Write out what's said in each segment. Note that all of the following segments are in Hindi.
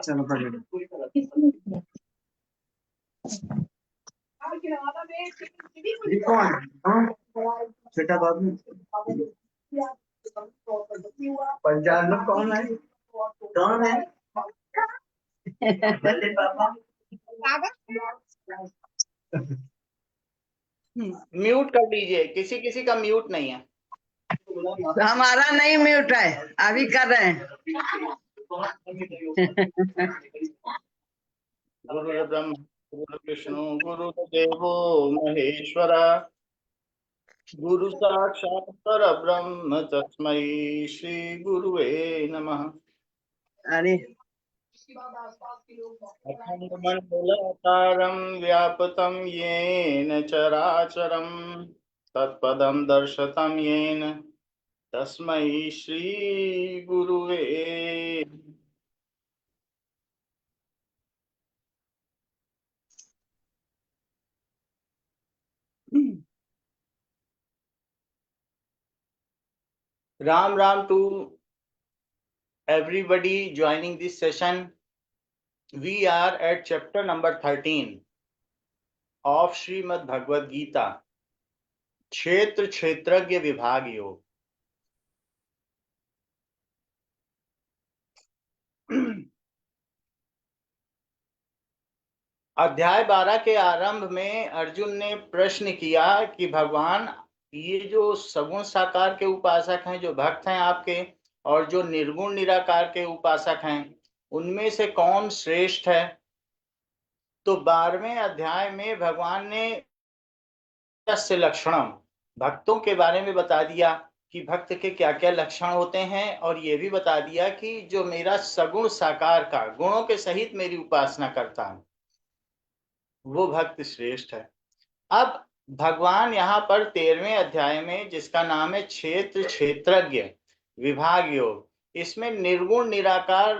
चलो पकड़ो। ये कौन? हाँ, छोटा बाबू। पंजाब में कौन है? कौन है? बल्ले पापा। म्यूट कर दीजिए, किसी किसी का म्यूट नहीं है। हमारा नहीं म्यूट है, अभी कर रहे हैं। गुरु ब्रह्म गुरु विष्णु गुरु देवो महेश्वर गुरु साक्षात् परब्रह्म तस्मै श्री गुरुवे नमः। अरे अखण्डमण्डलाकारं व्याप्तं येन चराचरं तत्पदं दर्शितं येन तस्मै श्री गुरुवे। Ram Ram to everybody joining this session. We are at chapter number 13 of Srimad Bhagavad Gita, क्षेत्र क्षेत्रज्ञ विभाग योग। अध्याय 12 के आरंभ में अर्जुन ने प्रश्न किया कि भगवान, ये जो सगुण साकार के उपासक हैं, जो भक्त हैं आपके, और जो निर्गुण निराकार के उपासक हैं, उनमें से कौन श्रेष्ठ है? तो 12वें अध्याय में भगवान ने तस्य लक्षणम, भक्तों के बारे में बता दिया कि भक्त के क्या क्या लक्षण होते हैं, और ये भी बता दिया कि जो मेरा सगुण साकार का गुणों के सहित मेरी उपासना करता है वो भक्त श्रेष्ठ है। अब भगवान यहाँ पर 13वें अध्याय में, जिसका नाम है क्षेत्र क्षेत्रज्ञ विभाग योग, इसमें निर्गुण निराकार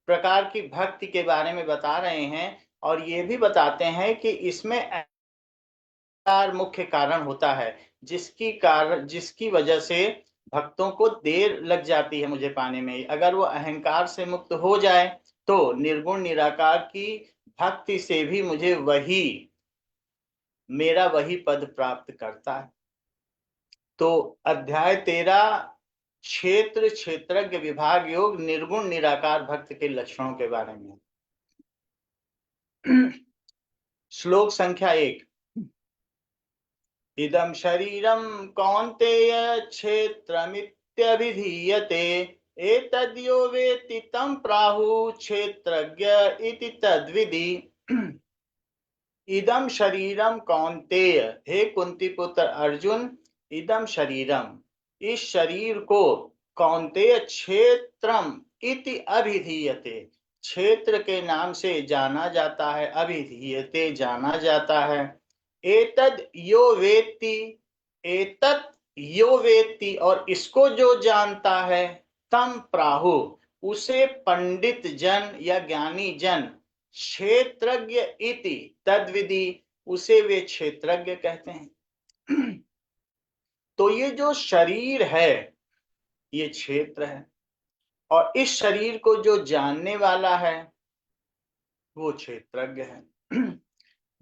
प्रकार की भक्ति के बारे में बता रहे हैं, और ये भी बताते हैं कि इसमें मुख्य कारण होता है जिसकी वजह से भक्तों को देर लग जाती है मुझे पाने में। अगर वो अहंकार से मुक्त हो जाए तो निर्गुण निराकार की भक्ति से भी मुझे मेरा वही पद प्राप्त करता है। तो अध्याय 13 क्षेत्र क्षेत्रज्ञ विभाग योग, निर्गुण निराकार भक्त के लक्षणों के बारे में। श्लोक संख्या 1। इदं शरीरं कौन्तेय क्षेत्रमित्यभिधीयते एतद्यो वेत्ति तं प्राहुः क्षेत्रज्ञ इति तद्विधि। इदं शरीरम कौन्तेय, हे कुंती पुत्र अर्जुन, इदं शरीरम, इस शरीर को, कौन्तेय क्षेत्रम इति अभिधीयते, क्षेत्र के नाम से जाना जाता है, अभिधीयते जाना जाता है। एतद यो वेत्ति, एतत् यो वेत्ति, और इसको जो जानता है, तम प्राहु, उसे पंडित जन या ज्ञानी जन, क्षेत्रज्ञ इति तद्विधि, उसे वे क्षेत्रज्ञ कहते हैं। तो ये जो शरीर है ये क्षेत्र है, और इस शरीर को जो जानने वाला है वो क्षेत्रज्ञ है।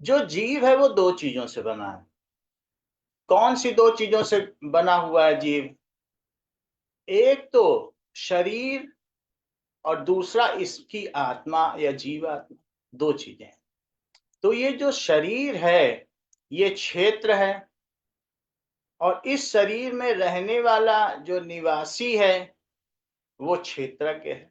जो जीव है वो दो चीजों से बना है। कौन सी दो चीजों से बना हुआ है जीव? एक तो शरीर, और दूसरा इसकी आत्मा या जीवात्मा, दो चीजें हैं। तो ये जो शरीर है ये क्षेत्र है, और इस शरीर में रहने वाला जो निवासी है वो क्षेत्रज्ञ है।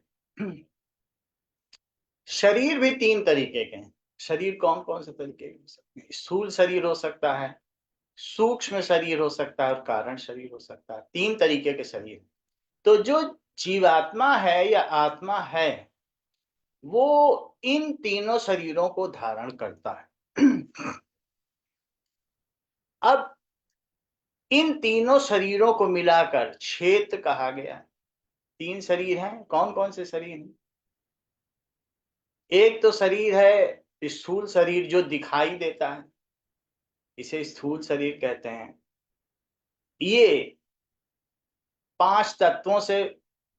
शरीर भी तीन तरीके के हैं। शरीर कौन कौन से तरीके के हो सकते हैं? स्थूल शरीर हो सकता है, सूक्ष्म शरीर हो सकता है, और कारण शरीर हो सकता है। तीन तरीके के शरीर। तो जो जीवात्मा है या आत्मा है वो इन तीनों शरीरों को धारण करता है। अब इन तीनों शरीरों को मिलाकर क्षेत्र कहा गया है। तीन शरीर हैं। कौन कौन से शरीर हैं? एक तो शरीर है स्थूल शरीर जो दिखाई देता है, इसे स्थूल शरीर कहते हैं। ये पांच तत्वों से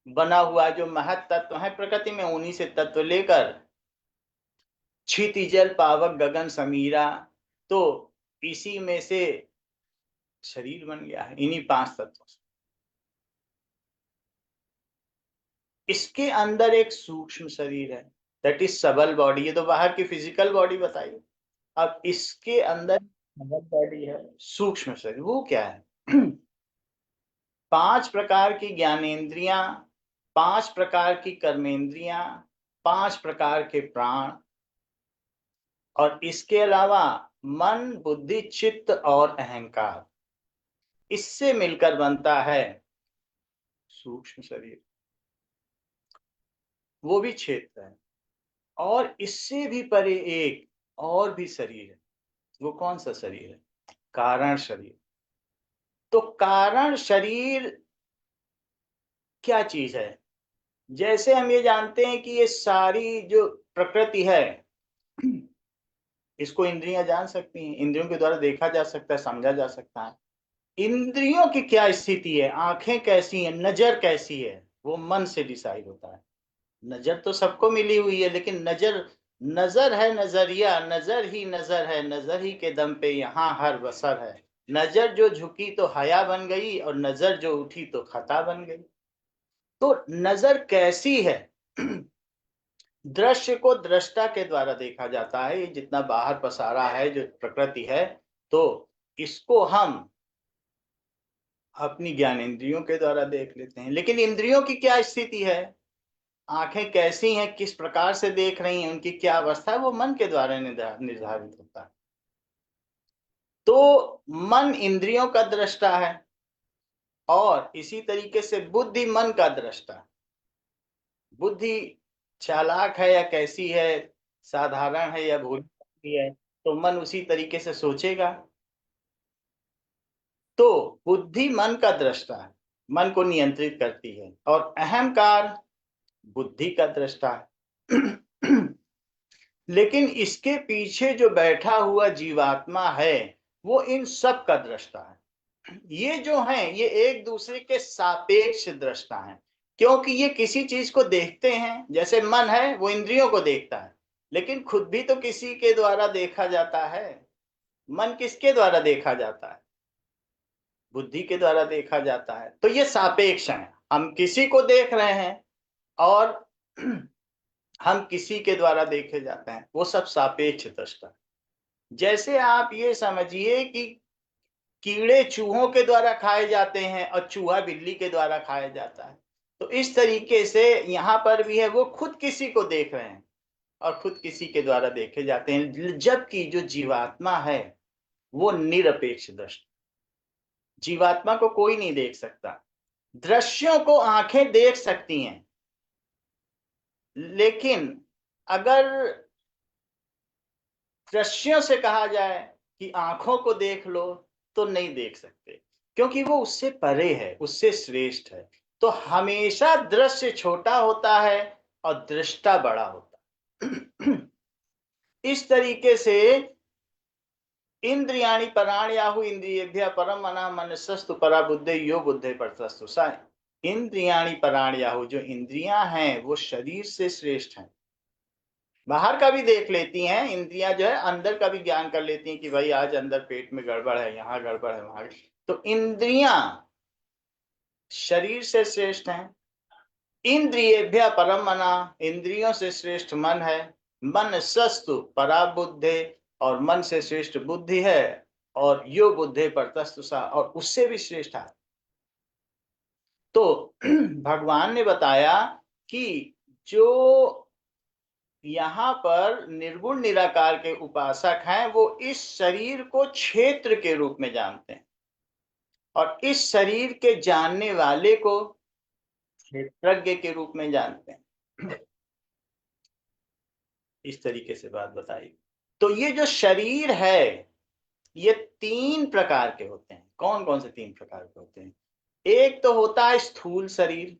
बना हुआ जो महत तत्व है प्रकृति में, उन्हीं से तत्व लेकर क्षिति जल पावक गगन समीरा, तो इसी में से शरीर बन गया है, इन्हीं 5 तत्वों से। इसके अंदर एक सूक्ष्म शरीर है, दैट इज सबल बॉडी। ये तो बाहर की फिजिकल बॉडी बताइए, अब इसके अंदर सबल बॉडी है, सूक्ष्म शरीर। वो क्या है? 5 प्रकार की ज्ञानेंद्रियां, 5 प्रकार की कर्मेंद्रियां, 5 प्रकार के प्राण, और इसके अलावा मन बुद्धि चित्त और अहंकार, इससे मिलकर बनता है सूक्ष्म शरीर। वो भी क्षेत्र है। और इससे भी परे एक और भी शरीर है। वो कौन सा शरीर है? कारण शरीर। तो कारण शरीर क्या चीज है? जैसे हम ये जानते हैं कि ये सारी जो प्रकृति है, इसको इंद्रियां जान सकती हैं, इंद्रियों के द्वारा देखा जा सकता है, समझा जा सकता है। इंद्रियों की क्या स्थिति है, आंखें कैसी हैं, नजर कैसी है, वो मन से डिसाइड होता है। नजर तो सबको मिली हुई है, लेकिन नजर नजर है, नजरिया, नजर ही नजर है, नजर ही के दम पे यहाँ हर बसर है। नजर जो झुकी तो हया बन गई, और नजर जो उठी तो खता बन गई। तो नजर कैसी है? दृश्य को दृष्टा के द्वारा देखा जाता है। ये जितना बाहर पसारा है जो प्रकृति है, तो इसको हम अपनी ज्ञानेंद्रियों के द्वारा देख लेते हैं। लेकिन इंद्रियों की क्या स्थिति है, आंखें कैसी हैं, किस प्रकार से देख रही हैं, उनकी क्या अवस्था है, वो मन के द्वारा निर्धारित होता है। तो मन इंद्रियों का दृष्टा है, और इसी तरीके से बुद्धि मन का दृष्टा है। बुद्धि चालाक है या कैसी है, साधारण है या भोली है, तो मन उसी तरीके से सोचेगा। तो बुद्धि मन का दृष्टा है, मन को नियंत्रित करती है, और अहंकार बुद्धि का दृष्टा है। लेकिन इसके पीछे जो बैठा हुआ जीवात्मा है, वो इन सब का दृष्टा है। ये जो है, ये एक दूसरे के सापेक्ष दृष्टा है, क्योंकि ये किसी चीज को देखते हैं। जैसे मन है, वो इंद्रियों को देखता है, लेकिन खुद भी तो किसी के द्वारा देखा जाता है। मन किसके द्वारा देखा जाता है? बुद्धि के द्वारा देखा जाता है। तो ये सापेक्ष है, हम किसी को देख रहे हैं, और हम किसी के द्वारा देखे जाते हैं, वो सब सापेक्ष दृष्टा। जैसे आप ये समझिए कि कीड़े चूहों के द्वारा खाए जाते हैं, और चूहा बिल्ली के द्वारा खाया जाता है। तो इस तरीके से यहाँ पर भी है, वो खुद किसी को देख रहे हैं, और खुद किसी के द्वारा देखे जाते हैं। जबकि जो जीवात्मा है, वो निरपेक्ष दृष्टि। जीवात्मा को कोई नहीं देख सकता। दृश्यों को आंखें देख सकती हैं, लेकिन अगर दृश्यों से कहा जाए कि आंखों को देख लो, तो नहीं देख सकते, क्योंकि वो उससे परे है, उससे श्रेष्ठ है। तो हमेशा दृश्य छोटा होता है, और दृष्टा बड़ा होता है। इस तरीके से इंद्रियाणि पराण्याहु इंद्रियेभ्यः परम मना मनसस्तु परा बुद्धे यो बुद्धे परतस्तु सा। इंद्रियाणि पराण्याहु, जो इंद्रियां हैं, वो शरीर से श्रेष्ठ हैं। बाहर का भी देख लेती हैं इंद्रियां, जो है अंदर का भी ज्ञान कर लेती हैं कि भाई आज अंदर पेट में गड़बड़ है, यहाँ गड़बड़ है, वहां। तो इंद्रियां शरीर से श्रेष्ठ हैं। इंद्रियेभ्य परम मना, इंद्रियों से श्रेष्ठ मन है। मन सस्तु परा बुद्धे, और मन से श्रेष्ठ बुद्धि है। और यो बुद्धे परतस्तु सा, और उससे भी श्रेष्ठ है। तो भगवान ने बताया कि जो यहाँ पर निर्गुण निराकार के उपासक हैं, वो इस शरीर को क्षेत्र के रूप में जानते हैं, और इस शरीर के जानने वाले को क्षेत्रज्ञ के रूप में जानते हैं। इस तरीके से बात बताई। तो ये जो शरीर है, ये 3 प्रकार के होते हैं। कौन कौन से 3 प्रकार के होते हैं? एक तो होता है स्थूल शरीर,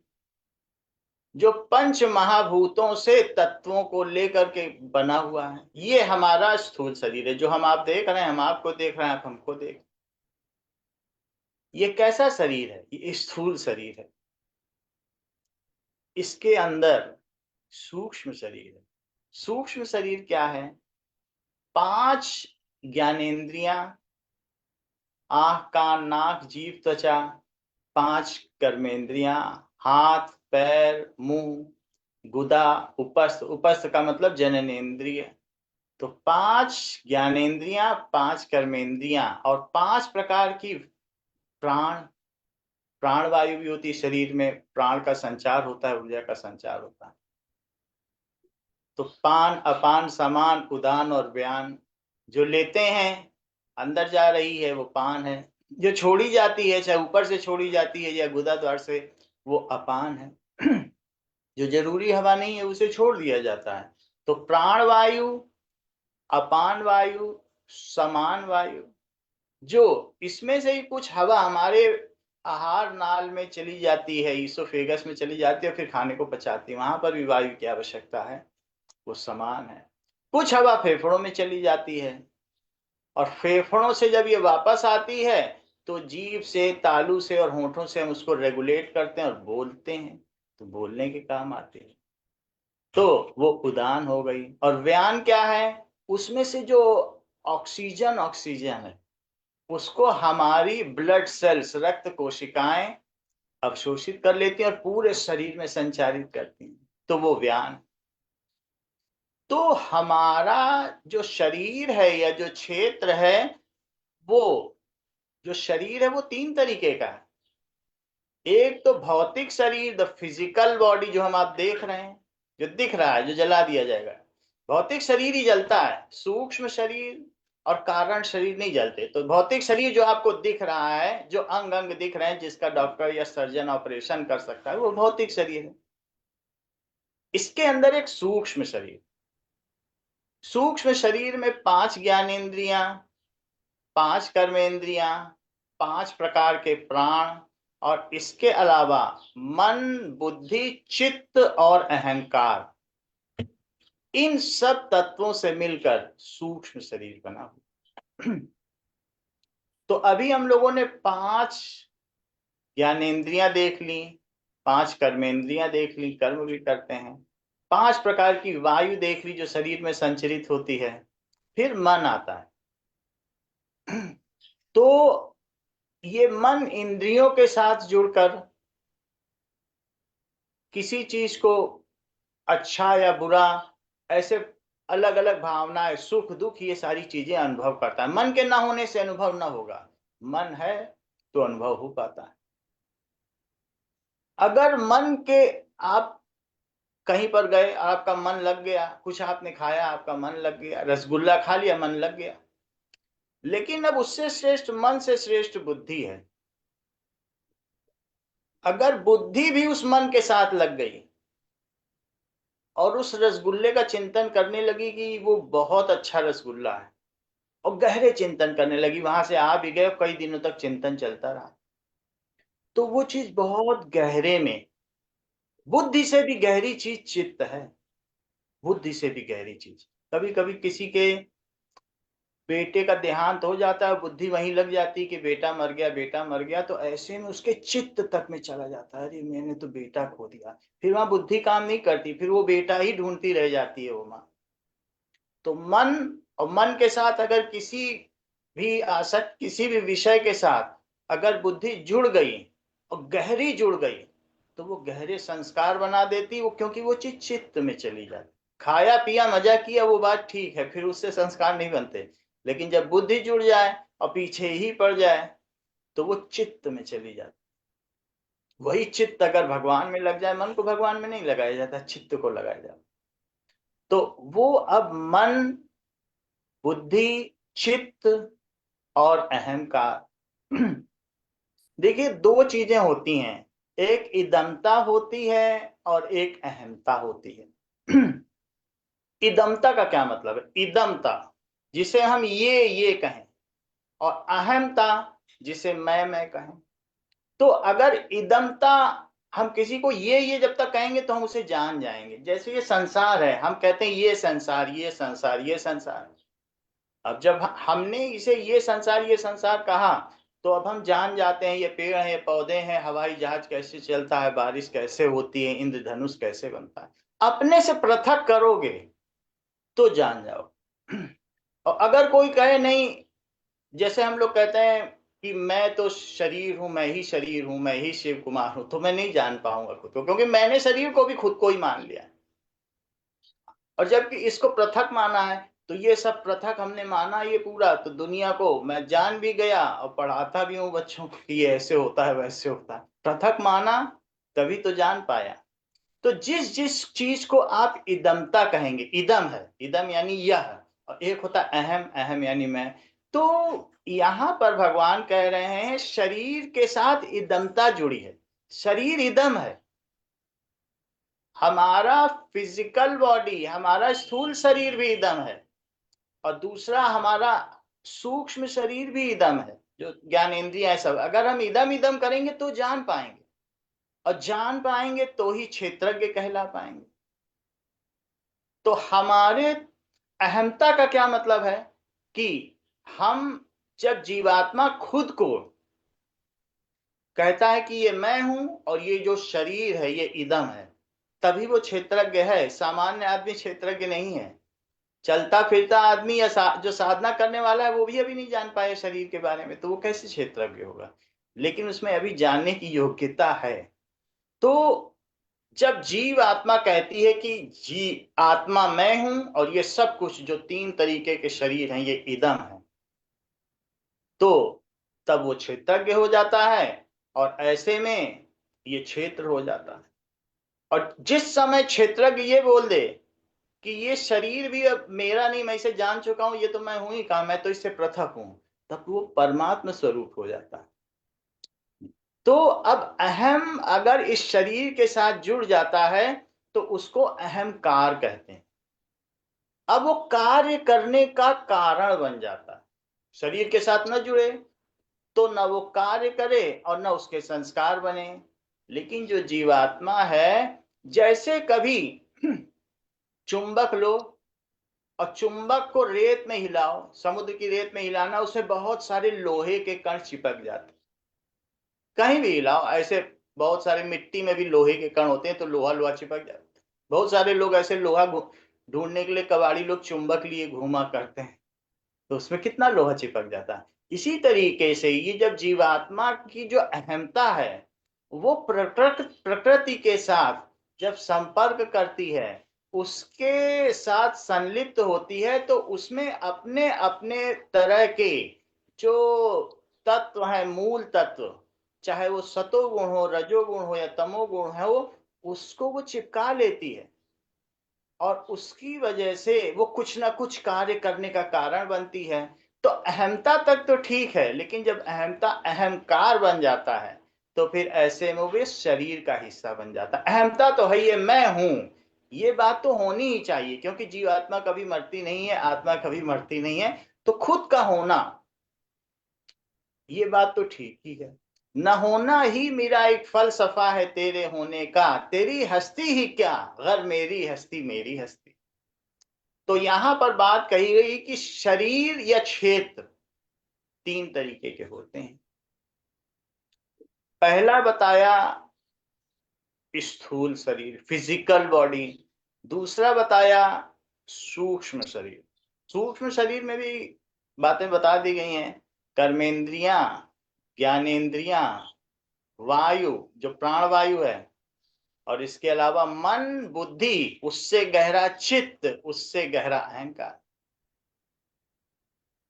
जो 5 महाभूतों से तत्वों को लेकर के बना हुआ है। ये हमारा स्थूल शरीर है, जो हम आप देख रहे हैं, हम आपको देख रहे हैं, आप हमको देख। ये कैसा शरीर है? ये स्थूल शरीर है। इसके अंदर सूक्ष्म शरीर है। सूक्ष्म शरीर क्या है? 5 ज्ञानेंद्रियां, आंख कान नाक जीभ त्वचा, 5 कर्मेंद्रियां, हाथ पैर मुंह गुदा, उपस्थ, उपस्थ का मतलब जननेन्द्रिय। तो 5 ज्ञानेंद्रियां, 5 कर्मेंद्रियां और 5 प्रकार की प्राण, प्राणवायु भी होती है शरीर में, प्राण का संचार होता है, ऊर्जा का संचार होता है। तो पान अपान समान उदान और व्यान, जो लेते हैं अंदर जा रही है वो पान है, जो छोड़ी जाती है चाहे ऊपर से छोड़ी जाती है या गुदा द्वार से वो अपान है। जो जरूरी हवा नहीं है उसे छोड़ दिया जाता है। तो प्राण वायु, अपान वायु, समान वायु, जो इसमें से ही कुछ हवा हमारे आहार नाल में चली जाती है, ईसोफेगस में चली जाती है, फिर खाने को पचाती है, वहां पर भी वायु की आवश्यकता है, वो समान है। कुछ हवा फेफड़ों में चली जाती है और फेफड़ों से जब ये वापस आती है तो जीभ से, तालू से और होठों से हम उसको रेगुलेट करते हैं और बोलते हैं, तो बोलने के काम आते हैं। तो वो उदान हो गई। और व्यान क्या है? उसमें से जो ऑक्सीजन है उसको हमारी ब्लड सेल्स, रक्त कोशिकाएं अवशोषित कर लेती हैं और पूरे शरीर में संचारित करती हैं, तो वो व्यान। तो हमारा जो शरीर है या जो क्षेत्र है, वो जो शरीर है वो 3 तरीके का है। एक तो भौतिक शरीर, द फिजिकल बॉडी, जो हम आप देख रहे हैं, जो दिख रहा है, जो जला दिया जाएगा, भौतिक शरीर ही जलता है। सूक्ष्म शरीर और कारण शरीर नहीं जलते। तो भौतिक शरीर जो आपको दिख रहा है, जो अंग अंग दिख रहे हैं, जिसका डॉक्टर या सर्जन ऑपरेशन कर सकता है, वो भौतिक शरीर है। इसके अंदर एक सूक्ष्म शरीर, सूक्ष्म शरीर में 5 ज्ञानेंद्रियां, 5 कर्मेंद्रियां, 5 प्रकार के प्राण और इसके अलावा मन, बुद्धि, चित्त और अहंकार, इन सब तत्वों से मिलकर सूक्ष्म शरीर बना हुआ। तो अभी हम लोगों ने 5 ज्ञानेंद्रियां देख ली, 5 कर्मेंद्रियां देख ली, कर्म भी करते हैं, 5 प्रकार की वायु देख ली जो शरीर में संचरित होती है, फिर मन आता है। तो ये मन इंद्रियों के साथ जुड़कर किसी चीज को अच्छा या बुरा, ऐसे अलग अलग भावनाएं, सुख दुख, ये सारी चीजें अनुभव करता है। मन के ना होने से अनुभव ना होगा, मन है तो अनुभव हो पाता है। अगर मन के आप कहीं पर गए, आपका मन लग गया, कुछ आपने खाया, आपका मन लग गया, रसगुल्ला खा लिया, मन लग गया, लेकिन अब उससे श्रेष्ठ, मन से श्रेष्ठ बुद्धि है। अगर बुद्धि भी उस मन के साथ लग गई और उस रसगुल्ले का चिंतन करने लगी कि वो बहुत अच्छा रसगुल्ला है, और गहरे चिंतन करने लगी, वहां से आ भी गए, कई दिनों तक चिंतन चलता रहा, तो वो चीज बहुत गहरे में, बुद्धि से भी गहरी चीज चित्त है, बुद्धि से भी गहरी चीज। कभी कभी किसी के बेटे का देहांत हो जाता है, बुद्धि वहीं लग जाती है कि बेटा मर गया, बेटा मर गया, तो ऐसे में उसके चित्त तक में चला जाता है, अरे मैंने तो बेटा खो दिया। फिर वहां बुद्धि काम नहीं करती, फिर वो बेटा ही ढूंढती रह जाती है वो माँ। तो मन और मन के साथ अगर किसी भी आसक्त, किसी भी विषय के साथ अगर बुद्धि जुड़ गई और गहरी जुड़ गई, तो वो गहरे संस्कार बना देती वो, क्योंकि वो चीज चित्त में चली जाती। खाया पिया मजा किया वो बात ठीक है, फिर उससे संस्कार नहीं बनते, लेकिन जब बुद्धि जुड़ जाए और पीछे ही पड़ जाए तो वो चित्त में चली जाती। वही चित्त अगर भगवान में लग जाए, मन को भगवान में नहीं लगाया जाता, चित्त को लगाया जाता। तो वो अब मन, बुद्धि, चित्त और अहंकार, देखिए 2 चीजें होती हैं, एक इदमता होती है और एक अहमता होती है। इदमता का क्या मतलब है? इदमता जिसे हम ये कहें, और अहमता जिसे मैं कहें। तो अगर इदमता, हम किसी को ये जब तक कहेंगे तो हम उसे जान जाएंगे। जैसे ये संसार है, हम कहते हैं ये संसार, ये संसार, ये संसार। अब जब हमने इसे ये संसार कहा, तो अब हम जान जाते हैं ये पेड़ हैं, ये पौधे हैं, हवाई जहाज कैसे चलता है, बारिश कैसे होती है, इंद्रधनुष कैसे बनता है। अपने से पृथक करोगे तो जान जाओ। और अगर कोई कहे नहीं, जैसे हम लोग कहते हैं कि मैं तो शरीर हूं, मैं ही शरीर हूं, मैं ही शिव कुमार हूं, तो मैं नहीं जान पाऊंगा खुद को, क्योंकि मैंने शरीर को भी खुद को ही मान लिया है। और जबकि इसको पृथक माना है, तो ये सब पृथक हमने माना ये पूरा, तो दुनिया को मैं जान भी गया और पढ़ाता भी हूँ बच्चों को कि ये ऐसे होता है वैसे होता है। पृथक माना तभी तो जान पाया। तो जिस जिस चीज को आप इदमता कहेंगे, इदम है, इदम यानी यह, और एक होता है अहम, अहम यानी मैं। तो यहां पर भगवान कह रहे हैं शरीर के साथ इदमता जुड़ी है। शरीर इदम है, हमारा फिजिकल बॉडी, हमारा स्थूल शरीर भी इदम है, और दूसरा हमारा सूक्ष्म शरीर भी इदम है, जो ज्ञानेंद्रिय है सब। अगर हम इदम इदम करेंगे तो जान पाएंगे, और जान पाएंगे तो ही क्षेत्रज्ञ कहला पाएंगे। तो हमारे अहमता का क्या मतलब है कि हम जब जीवात्मा खुद को कहता है कि ये मैं हूं और ये जो शरीर है ये इदम है, तभी वो क्षेत्रज्ञ है। सामान्य आदमी क्षेत्रज्ञ नहीं है। चलता फिरता आदमी या जो साधना करने वाला है वो भी अभी नहीं जान पाया शरीर के बारे में, तो वो कैसे क्षेत्रज्ञ होगा। लेकिन उसमें अभी जानने की योग्यता है। तो जब जीव आत्मा कहती है कि जी आत्मा मैं हूं और ये सब कुछ जो तीन तरीके के शरीर हैं ये इदम है, तो तब वो क्षेत्रज्ञ हो जाता है, और ऐसे में ये क्षेत्र हो जाता है। और जिस समय क्षेत्रज्ञ ये बोल दे कि ये शरीर भी अब मेरा नहीं, मैं इसे जान चुका हूं, ये तो मैं हूं ही कहा, मैं तो इससे पृथक हूं, तब वो परमात्मा स्वरूप हो जाता है। तो अब अहम अगर इस शरीर के साथ जुड़ जाता है तो उसको अहंकार कहते हैं। अब वो कार्य करने का कारण बन जाता है। शरीर के साथ न जुड़े तो न वो कार्य करे और न उसके संस्कार बने। लेकिन जो जीवात्मा है, जैसे कभी चुंबक लो और चुंबक को रेत में हिलाओ, समुद्र की रेत में हिलाना, उसमें बहुत सारे लोहे के कण चिपक जाते। कहीं भी हिलाओ ऐसे, बहुत सारे मिट्टी में भी लोहे के कण होते हैं, तो लोहा लोहा चिपक जाता है। बहुत सारे लोग ऐसे लोहा ढूंढने के लिए, कबाड़ी लोग चुंबक लिए घूमा करते हैं, तो उसमें कितना लोहा चिपक जाता है। इसी तरीके से ये जब जीवात्मा की जो अहमता है वो प्रकृति के साथ जब संपर्क करती है, उसके साथ संलिप्त होती है, तो उसमें अपने अपने तरह के जो तत्व है, मूल तत्व, चाहे वो सतोगुण हो, रजोगुण हो या तमोगुण हो, उसको वो चिपका लेती है, और उसकी वजह से वो कुछ ना कुछ कार्य करने का कारण बनती है। तो अहमता तक तो ठीक है, लेकिन जब अहमता अहंकार बन जाता है तो फिर ऐसे में वो शरीर का हिस्सा बन जाता है। अहमता तो है ये मैं हूं, ये बात तो होनी ही चाहिए, क्योंकि जीवात्मा कभी मरती नहीं है, आत्मा कभी मरती नहीं है। तो खुद का होना, ये बात तो ठीक ही है। न होना ही मेरा एक फलसफा है तेरे होने का, तेरी हस्ती ही क्या गर मेरी हस्ती, मेरी हस्ती। तो यहां पर बात कही गई कि शरीर या क्षेत्र तीन तरीके के होते हैं। पहला बताया स्थूल शरीर, फिजिकल बॉडी। दूसरा बताया सूक्ष्म शरीर। सूक्ष्म शरीर में भी बातें बता दी गई हैं, कर्मेंद्रियां, ज्ञानेंद्रियां, वायु जो प्राण वायु है, और इसके अलावा मन, बुद्धि, उससे गहरा चित्त, उससे गहरा अहंकार।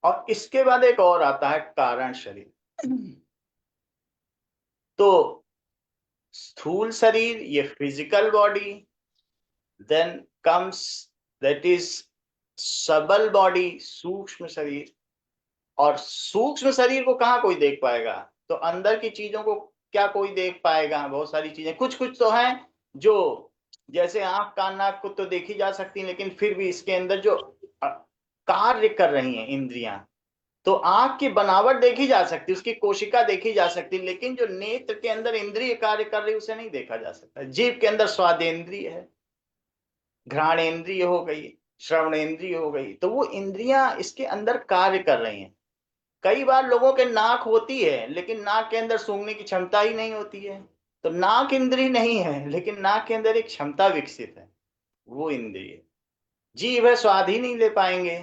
और इसके बाद एक और आता है कारण शरीर। तो स्थूल शरीर ये physical body, then comes that is subtle body, सूक्ष्म शरीर। और सूक्ष्म शरीर को कहाँ कोई देख पाएगा, तो अंदर की चीजों को क्या कोई देख पाएगा। बहुत सारी चीजें, कुछ कुछ तो हैं जो, जैसे आंख कान नाक को तो देखी जा सकती है, लेकिन फिर भी इसके अंदर जो कार्य कर रही हैं इंद्रियां, तो आंख की बनावट देखी जा सकती है, उसकी कोशिका देखी जा सकती है, लेकिन जो नेत्र के अंदर इंद्रिय कार्य कर रही है उसे नहीं देखा जा सकता। जीभ के अंदर स्वादेंद्रिय है, घ्राणेन्द्रिय हो गई, श्रवणेन्द्रिय हो गई, तो वो इंद्रियां इसके अंदर कार्य कर रही हैं। कई बार लोगों के नाक होती है लेकिन नाक के अंदर सूंघने की क्षमता ही नहीं होती है। तो नाक इंद्रिय नहीं है लेकिन नाक के अंदर एक क्षमता विकसित है, वो इंद्रिय। जीभ है, स्वाद ही नहीं ले पाएंगे।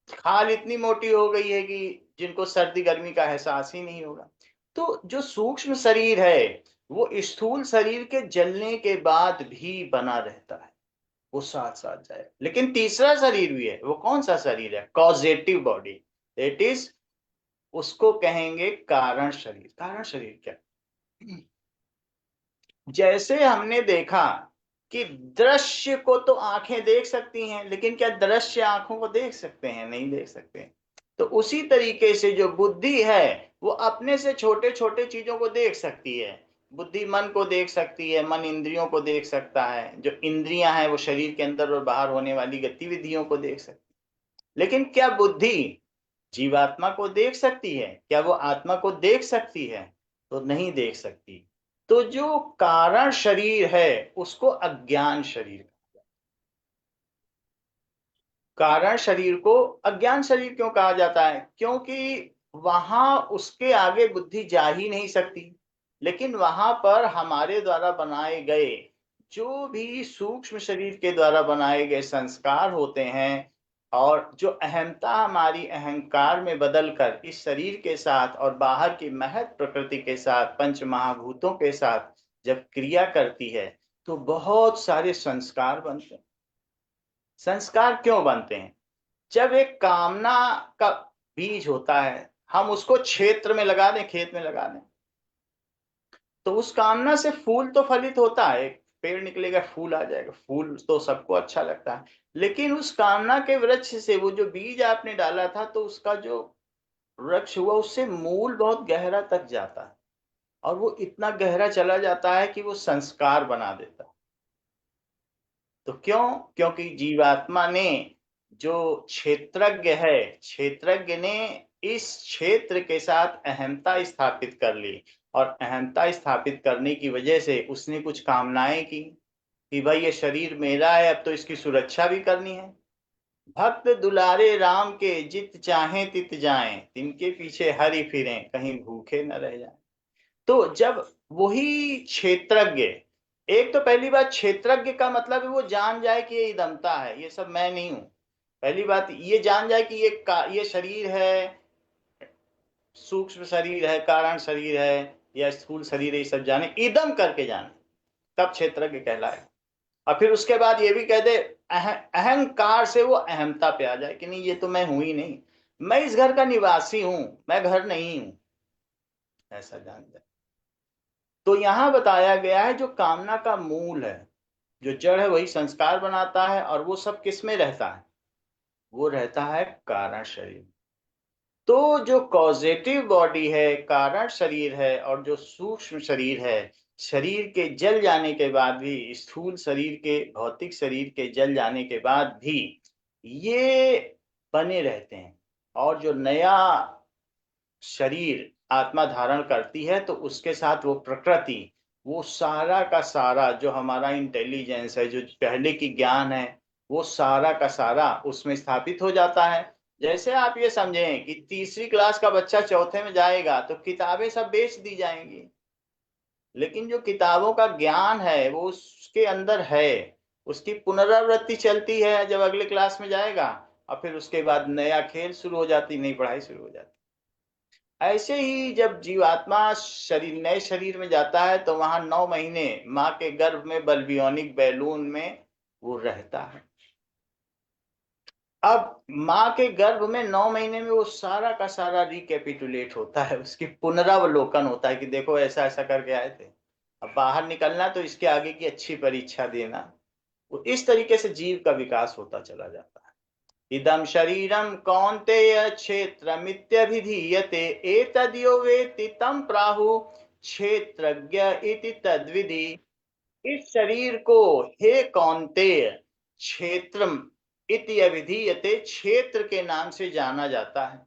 खाल इतनी मोटी हो गई है कि जिनको सर्दी गर्मी का एहसास ही नहीं होगा। तो जो सूक्ष्म शरीर है वो स्थूल शरीर के जलने के बाद भी बना रहता है, वो साथ साथ जाए। लेकिन तीसरा शरीर भी है, वो कौन सा शरीर है? कॉजेटिव बॉडी, इट इज, उसको कहेंगे कारण शरीर। कारण शरीर क्या? जैसे हमने देखा कि दृश्य को तो आंखें देख सकती हैं, लेकिन क्या दृश्य आंखों को देख सकते हैं? नहीं देख सकते। तो उसी तरीके से जो बुद्धि है वो अपने से छोटे छोटे चीजों को देख सकती है। बुद्धि मन को देख सकती है, मन इंद्रियों को देख सकता है, जो इंद्रियां हैं वो शरीर के अंदर और बाहर होने वाली गतिविधियों को देख सकती है। लेकिन क्या बुद्धि जीवात्मा को देख सकती है? क्या वो आत्मा को देख सकती है? तो नहीं देख सकती। तो जो कारण शरीर है उसको अज्ञान शरीर, कारण शरीर को अज्ञान शरीर क्यों कहा जाता है? क्योंकि वहां उसके आगे बुद्धि जा ही नहीं सकती। लेकिन वहां पर हमारे द्वारा बनाए गए जो भी सूक्ष्म शरीर के द्वारा बनाए गए संस्कार होते हैं, और जो अहमता हमारी अहंकार में बदलकर इस शरीर के साथ और बाहर की महत प्रकृति के साथ पंच महाभूतों के साथ जब क्रिया करती है तो बहुत सारे संस्कार बनते हैं। संस्कार क्यों बनते हैं? जब एक कामना का बीज होता है, हम उसको क्षेत्र में लगा दें, खेत में लगा दें, तो उस कामना से फूल तो फलित होता है, पेड़ निकलेगा, फूल आ जाएगा, फूल तो सबको अच्छा लगता है। लेकिन उस कामना के वृक्ष से वो जो बीज आपने डाला था, तो उसका जो वृक्ष हुआ उससे मूल बहुत गहरा तक जाता है, और वो इतना गहरा चला जाता है कि वो संस्कार बना देता है। तो क्यों? क्योंकि जीवात्मा ने, जो क्षेत्रज्ञ है, क्षेत्रज्ञ ने इस क्षेत्र के साथ अहमता स्थापित कर ली, और अहमता स्थापित करने की वजह से उसने कुछ कामनाएं की कि भाई ये शरीर मेरा है, अब तो इसकी सुरक्षा भी करनी है। भक्त दुलारे राम के जित चाहे तित जाएं, तिनके पीछे हरि फिरें, कहीं भूखे न रह जाएं। तो जब वही क्षेत्रज्ञ, एक तो पहली बात क्षेत्रज्ञ का मतलब है वो जान जाए कि ये इदमता है, ये सब मैं नहीं हूं। पहली बात ये जान जाए कि ये शरीर है, सूक्ष्म शरीर है, कारण शरीर है या स्थूल शरीर है, ये सब जाने, इदम करके जाने, तब क्षेत्रज्ञ कहलाए। और फिर उसके बाद ये भी कह दे, अहंकार से वो अहमता पे आ जाए कि नहीं ये तो मैं हूं ही नहीं, मैं इस घर का निवासी हूं, मैं घर नहीं हूं, ऐसा जान जाए। तो यहां बताया गया है जो कामना का मूल है, जो जड़ है, वही संस्कार बनाता है, और वो सब किस में रहता है? वो रहता है कारण शरीर। तो जो कॉजेटिव बॉडी है, कारण शरीर है, और जो सूक्ष्म शरीर है, शरीर के जल जाने के बाद भी, स्थूल शरीर के, भौतिक शरीर के जल जाने के बाद भी ये बने रहते हैं। और जो नया शरीर आत्मा धारण करती है तो उसके साथ वो प्रकृति, वो सारा का सारा जो हमारा इंटेलिजेंस है, जो पहले की ज्ञान है, वो सारा का सारा उसमें स्थापित हो जाता है। जैसे आप ये समझें कि तीसरी क्लास का बच्चा चौथे में जाएगा तो किताबें सब बेच दी जाएंगी, लेकिन जो किताबों का ज्ञान है वो उसके अंदर है, उसकी पुनरावृत्ति चलती है जब अगले क्लास में जाएगा, और फिर उसके बाद नया खेल शुरू हो जाती, नई पढ़ाई शुरू हो जाती। ऐसे ही जब जीवात्मा शरीर, नए शरीर में जाता है तो वहां 9 महीने माँ के गर्भ में बल्बियोनिक बैलून में वो रहता है। अब माँ के गर्भ में 9 महीने में वो सारा का सारा रिकेपिटुलेट होता है, उसकी पुनरावलोकन होता है कि देखो ऐसा ऐसा करके आए थे, अब बाहर निकलना तो इसके आगे की अच्छी परीक्षा देना। वो इस तरीके से जीव का विकास होता चला जाता है। इदं शरीरं कौन्तेय क्षेत्रमित्यभिधीयते, एतद्यो वेत्ति तं प्राहुः क्षेत्रज्ञ इति तद्विधि। इस शरीर को हे कौन्तेय क्षेत्रम इति अभिधीयते, क्षेत्र के नाम से जाना जाता है।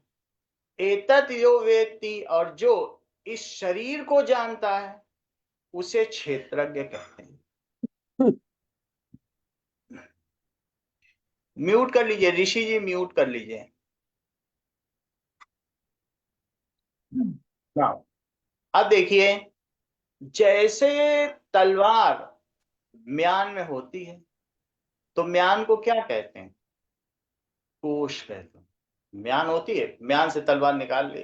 एतत् यो वेत्ति, और जो इस शरीर को जानता है उसे क्षेत्रज्ञ कहते हैं। म्यूट कर लीजिए ऋषि जी, म्यूट कर लीजिए। नाउ अब देखिए, जैसे तलवार म्यान में होती है तो म्यान को क्या कहते हैं? कोश कहते हैं। म्यान होती है, म्यान से तलवार निकाल ली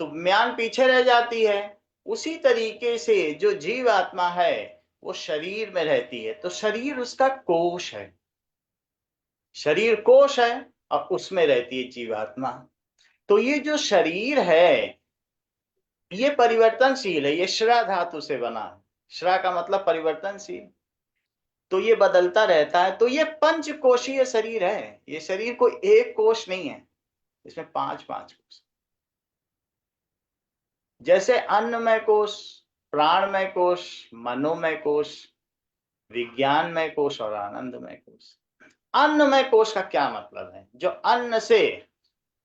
तो म्यान पीछे रह जाती है। उसी तरीके से जो जीव आत्मा है वो शरीर में रहती है, तो शरीर उसका कोश है, शरीर कोश है और उसमें रहती है जीवात्मा। तो ये जो शरीर है ये परिवर्तनशील है, ये श्रा धातु से बना है। श्रा का मतलब परिवर्तनशील, तो ये बदलता रहता है। तो ये पंचकोशीय शरीर है, ये शरीर कोई एक कोश नहीं है, इसमें पांच पांच कोश, जैसे अन्नमय कोश, प्राणमय कोश, मनोमय कोश, विज्ञानमय कोश और आनंदमय कोश। अन्नमय कोश का क्या मतलब है? जो अन्न से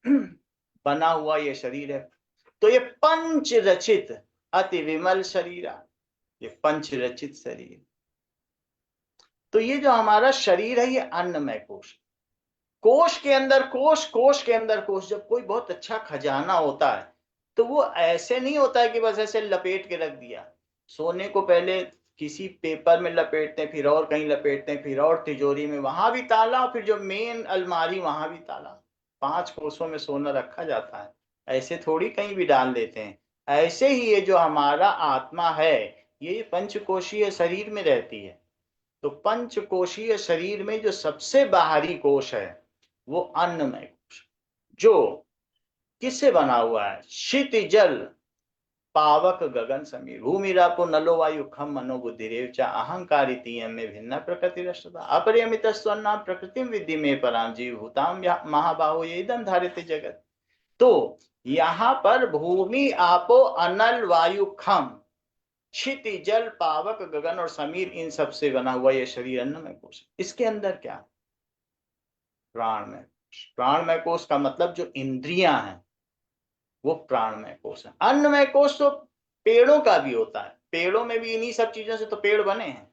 बना हुआ ये शरीर है। तो ये पंच रचित अति विमल शरीर, ये पंच रचित शरीर। तो ये जो हमारा शरीर है ये अन्नमय कोश, कोश के अंदर कोश, कोश के अंदर कोश। जब कोई बहुत अच्छा खजाना होता है तो वो ऐसे नहीं होता है कि बस ऐसे लपेट के रख दिया। सोने को पहले किसी पेपर में लपेटते हैं, फिर और कहीं लपेटते हैं, फिर और तिजोरी में, वहां भी ताला, फिर जो मेन अलमारी वहां भी ताला। 5 कोसों में सोना रखा जाता है, ऐसे थोड़ी कहीं भी डाल देते हैं। ऐसे ही ये जो हमारा आत्मा है ये पंचकोशीय शरीर में रहती है। तो पंचकोशीय शरीर में जो सबसे बाहरी कोश है वो अन्नमय कोश, जो किससे बना हुआ है? क्षिति जल पावक गगन समीर, भूमि रापो नलो वायु खम मनो बुद्धिरेव च अहंकारी तीयम में भिन्न प्रकृति रष्टता अपरियमित स्वन्ना प्रकृतिम विद्धि में पराम जीव भूताम महाबाहो ये इदम धारित जगत। तो यहाँ पर भूमि आपो अनल वायु खम, क्षिति जल पावक गगन और समीर, इन सब से बना हुआ ये शरीर अन्नमय कोश। इसके अंदर क्या? प्राणमय। प्राणमय कोश का मतलब जो इंद्रियां हैं वो प्राणमय कोश है। अन्नमय कोश तो पेड़ों का भी होता है, पेड़ों में भी इन्हीं सब चीजों से तो पेड़ बने हैं।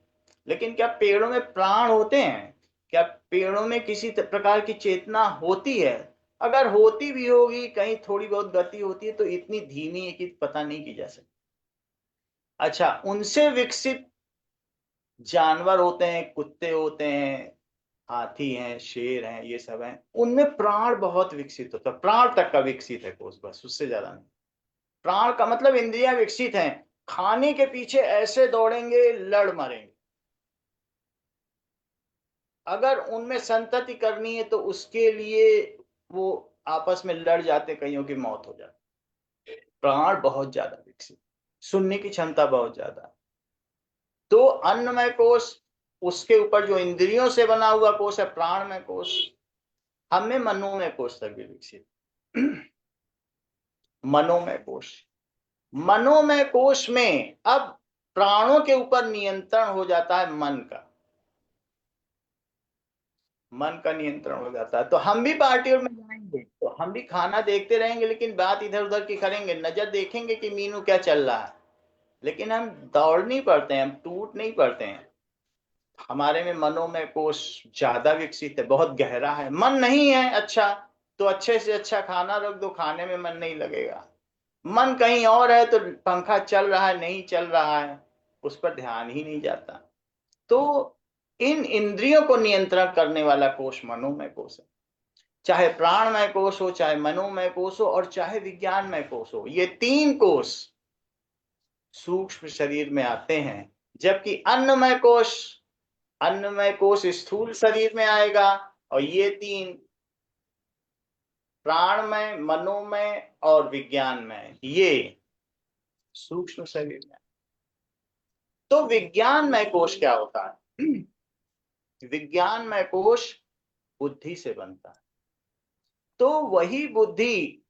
लेकिन क्या पेड़ों में प्राण होते हैं? क्या पेड़ों में किसी प्रकार की चेतना होती है? अगर होती भी होगी, कहीं थोड़ी बहुत गति होती है तो इतनी धीमी है कि पता नहीं की जा सकती। अच्छा, उनसे विकसित जानवर होते हैं, कुत्ते होते हैं, हाथी हैं, शेर हैं, ये सब हैं, उनमें प्राण बहुत विकसित होता है। प्राण तक का विकसित है कोश, बस उससे ज्यादा नहीं। प्राण का मतलब इंद्रियां विकसित हैं, खाने के पीछे ऐसे दौड़ेंगे लड़ मरेंगे। अगर उनमें संतति करनी है तो उसके लिए वो आपस में लड़ जाते, कईयों की मौत हो जाती। प्राण बहुत ज्यादा विकसित, सुनने की क्षमता बहुत ज्यादा। तो अन्नमय कोश, उसके ऊपर जो इंद्रियों से बना हुआ कोश है प्राणमय कोश। हमें मनोमय कोश तक भी विकसित। मनोमय कोश, मनोमय कोश में अब प्राणों के ऊपर नियंत्रण हो जाता है मन का, मन का नियंत्रण हो जाता है। तो हम भी पार्टियों में जाएंगे तो हम भी खाना देखते रहेंगे, लेकिन बात इधर उधर की करेंगे, नजर देखेंगे कि मीनू क्या चल रहा है, लेकिन हम दौड़ नहीं पड़ते हैं, हम टूट नहीं पड़ते हैं। हमारे में मनोमय कोश ज्यादा विकसित है, बहुत गहरा है। मन नहीं है अच्छा तो अच्छे से अच्छा खाना रख दो, खाने में मन नहीं लगेगा। मन कहीं और है तो पंखा चल रहा है नहीं चल रहा है उस पर ध्यान ही नहीं जाता। तो इन इंद्रियों को नियंत्रण करने वाला कोश मनोमय कोश है। चाहे प्राणमय कोश हो, चाहे मनोमय कोश हो, और चाहे विज्ञानमय कोश हो, ये 3 कोश सूक्ष्म शरीर में आते हैं। जबकि अन्नमय कोश स्थूल शरीर में आएगा, और ये 3 प्राणमय, मनोमय और विज्ञानमय ये सूक्ष्म शरीर में। तो विज्ञानमय कोश क्या होता है? विज्ञानमय कोश बुद्धि से बनता है। तो वही बुद्धि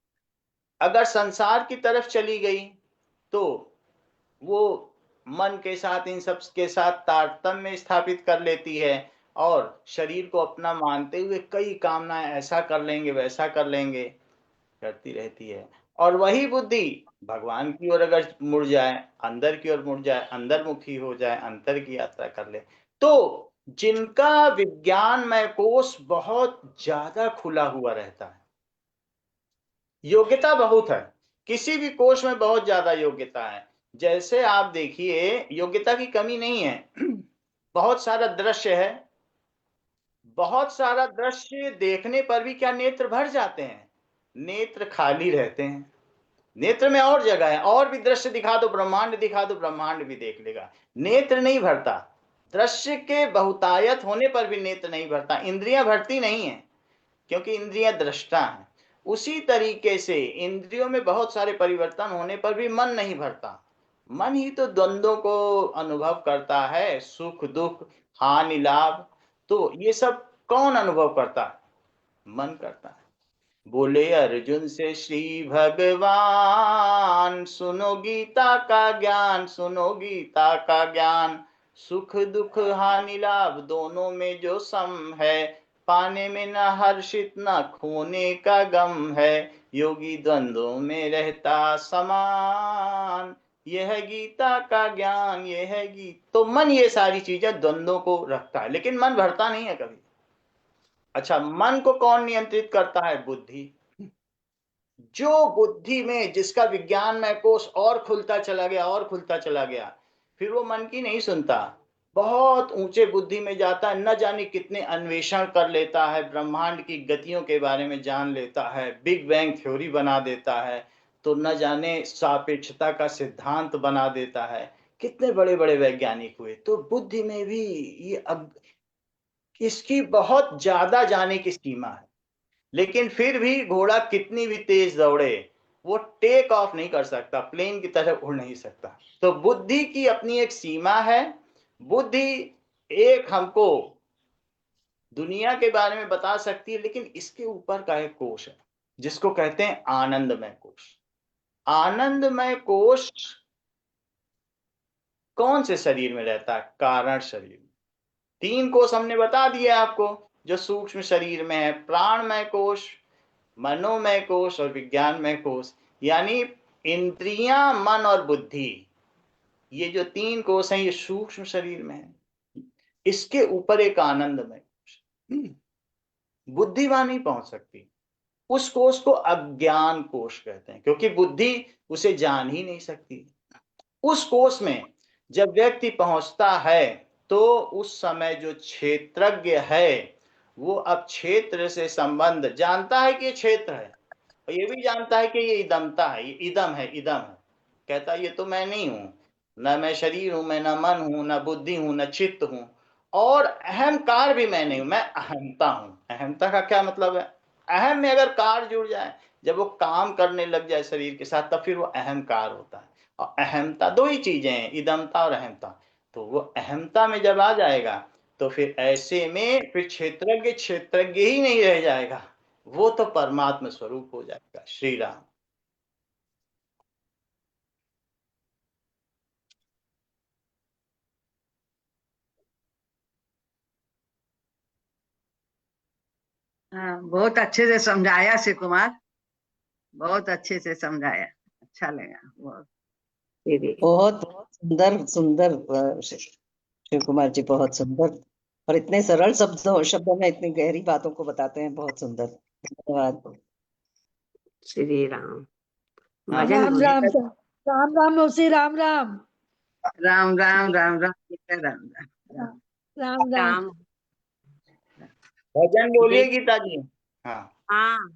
अगर संसार की तरफ चली गई तो वो मन के साथ, इन सब के साथ तारतम्य स्थापित कर लेती है, और शरीर को अपना मानते हुए कई कामनाएं, ऐसा कर लेंगे वैसा कर लेंगे, करती रहती है। और वही बुद्धि भगवान की ओर अगर मुड़ जाए, अंदर की ओर मुड़ जाए, अंतर्मुखी हो जाए, अंतर की यात्रा कर ले, तो जिनका विज्ञानमय कोश बहुत ज्यादा खुला हुआ रहता है, योग्यता बहुत है किसी भी कोष में बहुत ज्यादा योग्यता है। जैसे आप देखिए, योग्यता की कमी नहीं है, बहुत सारा दृश्य है, बहुत सारा दृश्य देखने पर भी क्या नेत्र भर जाते हैं? नेत्र खाली रहते हैं। नेत्र में और जगह है, और भी दृश्य दिखा दो, ब्रह्मांड दिखा दो, ब्रह्मांड भी देख लेगा, नेत्र नहीं भरता। दृश्य के बहुतायत होने पर भी नेत्र नहीं भरता, इंद्रियां भरती नहीं है, क्योंकि इंद्रियां दृष्टा हैं। उसी तरीके से इंद्रियों में बहुत सारे परिवर्तन होने पर भी मन नहीं भरता। मन ही तो द्वंद्वों को अनुभव करता है, सुख दुख, हानि लाभ, तो ये सब कौन अनुभव करता है? मन करता है। बोले अर्जुन से श्री भगवान, सुनो गीता का ज्ञान, सुनो गीता का ज्ञान, सुख दुख हानि लाभ दोनों में जो सम है, पाने में न हर्षित न खोने का गम है, योगी द्वंद्वों में रहता समान, यह है गीता का ज्ञान, यह है गीत। तो मन ये सारी चीजें द्वंद्वों को रखता है, लेकिन मन भरता नहीं है कभी। अच्छा, मन को कौन नियंत्रित करता है? बुद्धि। जो बुद्धि में, जिसका विज्ञान में कोष और खुलता चला गया, और खुलता चला गया, फिर वो मन की नहीं सुनता, बहुत ऊंचे बुद्धि में जाता है, न जाने कितने अन्वेषण कर लेता है, ब्रह्मांड की गतियों के बारे में जान लेता है, बिग बैंग थ्योरी बना देता है, तो न जाने सापेक्षता का सिद्धांत बना देता है, कितने बड़े बड़े वैज्ञानिक हुए। तो बुद्धि में भी ये अब इसकी बहुत ज्यादा जाने की सीमा है। लेकिन फिर भी घोड़ा कितनी भी तेज दौड़े, वो टेक ऑफ नहीं कर सकता, प्लेन की तरह उड़ नहीं सकता। तो बुद्धि की अपनी एक सीमा है। बुद्धि एक हमको दुनिया के बारे में बता सकती है, लेकिन इसके ऊपर का एक कोश है जिसको कहते हैं आनंदमय कोश। आनंदमय कोश कौन से शरीर में रहता है? कारण शरीर में। तीन कोश हमने बता दिए आपको, जो सूक्ष्म शरीर में है, प्राणमय कोश, मनोमय कोश और विज्ञानमय कोश। यानी इंद्रियां, मन और बुद्धि, ये जो तीन कोश हैं, ये सूक्ष्म शरीर में है। इसके ऊपर एक आनंदमय कोश, बुद्धि वहां नहीं पहुंच सकती। उस कोश को अज्ञान कोश कहते हैं, क्योंकि बुद्धि उसे जान ही नहीं सकती। उस कोश में जब व्यक्ति पहुंचता है, तो उस समय जो क्षेत्रज्ञ है, वो अब क्षेत्र से संबंध जानता है कि ये क्षेत्र है, और ये भी जानता है कि ये इदमता है, ये इदम है, इदम है। कहता है ये तो मैं नहीं हूं, न मैं शरीर हूं, मैं न मन हूं, न बुद्धि हूं, न चित्त हूं, और अहंकार भी मैं नहीं हूं, मैं अहंता हूं। अहंता का क्या मतलब है? अहम में अगर कार जुड़ जाए, जब वो काम करने लग जाए शरीर के साथ, तब फिर वो अहंकार होता है। और अहमता, दो ही चीजें हैं, इदमता और अहमता। तो वो अहमता में जब आ जाएगा, तो फिर ऐसे में फिर क्षेत्रज्ञ क्षेत्रज्ञ ही नहीं रह जाएगा, वो तो परमात्मा स्वरूप हो जाएगा। श्री राम। हाँ, बहुत अच्छे से समझाया शिव कुमार, बहुत अच्छे से समझाया, अच्छा लगा बहुत। बहुत बहुत सुंदर सुंदर शिव कुमार जी, बहुत सुंदर, और इतने सरल शब्दों में इतनी गहरी बातों को बताते हैं, बहुत सुंदर। धन्यवाद। श्री राम। हाँ, भजन राम बोलिए। राम सर, राम राम मौसी, राम राम राम राम राम राम सीता राम राम राम राम राम। राम। भजन बोलिए दे गीता जी। हाँ। हाँ,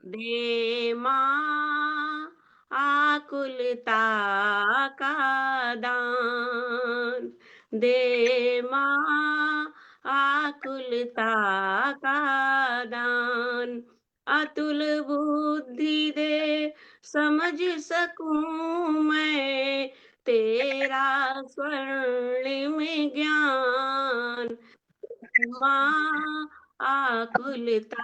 दे माँ आकुलता का दान, दे माँ आकुलता का दान, अतुल बुद्धि दे समझ सकूं मैं तेरा स्वर्णिम ज्ञान, माँ आकुलता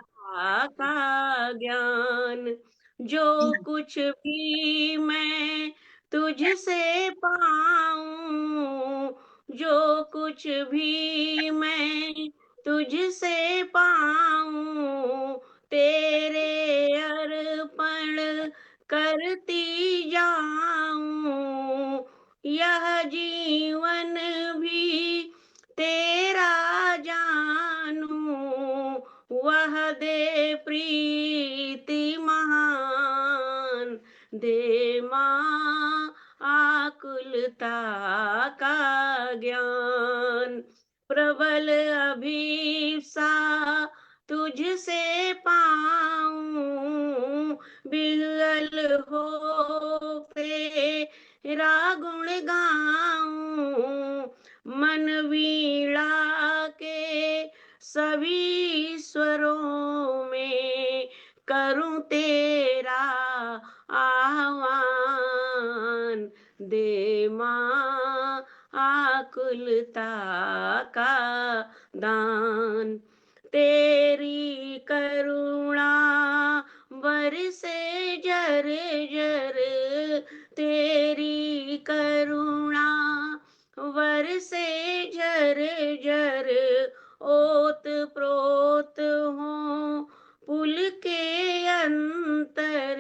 का ज्ञान, जो कुछ भी मैं तुझसे पाऊं, जो कुछ भी मैं तुझसे पाऊं, तेरे अर्पण करती जाऊं, यह जीवन भी तेरा जानूं, वह दे प्रीति महान, दे माँ आकुलता का ज्ञान। प्रबल अभिप्सा तुझसे पाऊं, बिगल हो तेरा गुण गाऊं। मन वीणा के सभी स्वरों में करूं तेरा आह्वान। दे माँ आकुलता का दान। तेरी करुणा बरसे जर जर, तेरी करुणा बरसे झर झर। ओत प्रोत हो पुल के अंतर,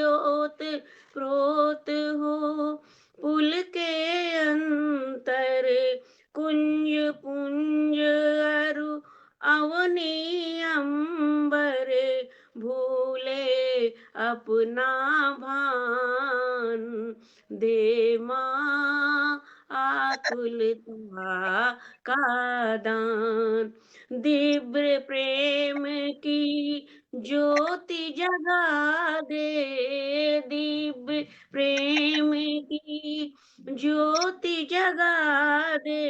ओत प्रोत हो पुल के अंतर। कुंज पुंज अरु अवनी अंबर, भूले अपना भान। दे माँ आकुलता का दान। दिव्य प्रेम की ज्योति जगा दे, दिव्य प्रेम की ज्योति जगा दे।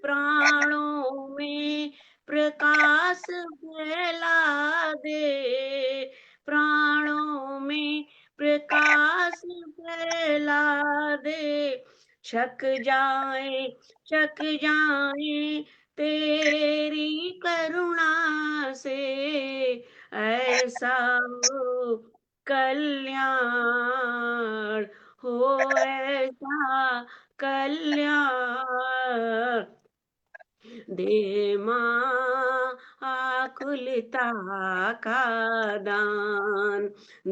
प्राणों में प्रकाश फैला दे, प्राणों में प्रकाश फैला दे। छक जाए तेरी करुणा से, ऐसा हो कल्याण, हो ऐसा कल्याण। दे माँ आकुलता का दान।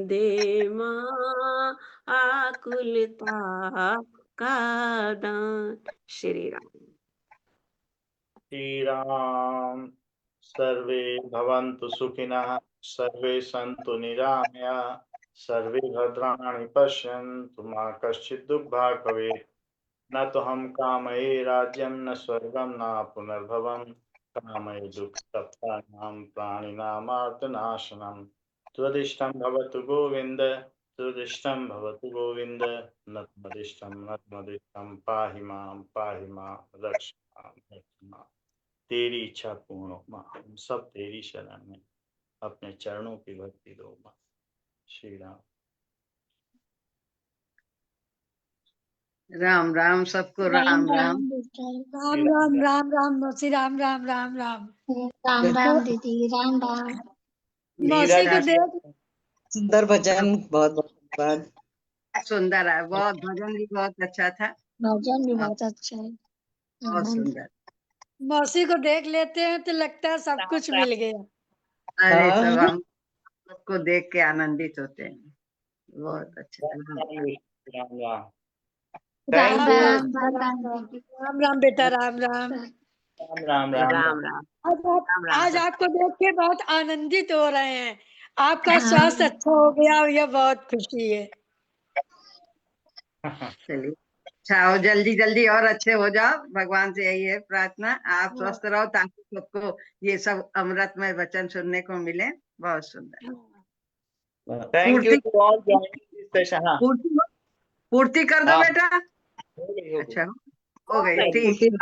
दे माँ आकुलता का दान। श्री राम। श्री राम। सर्वे भवन्तु सुखिनः, सर्वे सन्तु निरामया, सर्वे भद्राणि पश्यन्तु मा कश्चित् दुःखभाग् भवेत्। न तो हम कामये राज्यं न स्वर्गं न पुनर्भवं, कामये दुःखसप्तानां प्राणिनामार्तनाशनं। त्वदिष्टं भवतु गोविन्द, त्वदिष्टं भवतु गोविन्द, न त्वदिष्टं पाहि मां रक्ष मां। तेरी इच्छा पूर्ण हो मां, हम सब तेरी शरण में, अपने चरणों की भक्ति दो मां। श्री राम। राम राम सबको, राम राम। राम राम राम राम मौसी, राम राम राम राम। राम राम दीदी, राम राम। मौसी को देख सुंदर भजन, बहुत बहुत धन्यवाद। सुंदर है बहुत, भजन भी बहुत अच्छा था, भजन भी बहुत अच्छा है। बहुत सुंदर। मौसी को देख लेते हैं तो लगता है सब कुछ मिल गया। अरे हाँ। सब हम सबको देख के आनंदित होते हैं, बहुत अच्छा। राम राम। Ram Thank you. राम राम राम दीदी। राम राम बेटा, राम राम। राम राम। राम राम। आज आपको देख के बहुत आनंदित हो रहे हैं। आपका हाँ। स्वास्थ्य अच्छा हो गया, यह बहुत खुशी है। चलिए अच्छा हो, जल्दी जल्दी और अच्छे हो जाओ, भगवान से यही है प्रार्थना। आप स्वस्थ रहो ताकि सबको ये सब अमृतमय वचन सुनने को मिले। बहुत सुंदर। Thank you to all joining this session. हाँ, पूर्ति कर दो हाँ। बेटा। हो गई। अच्छा हो गई, ठीक।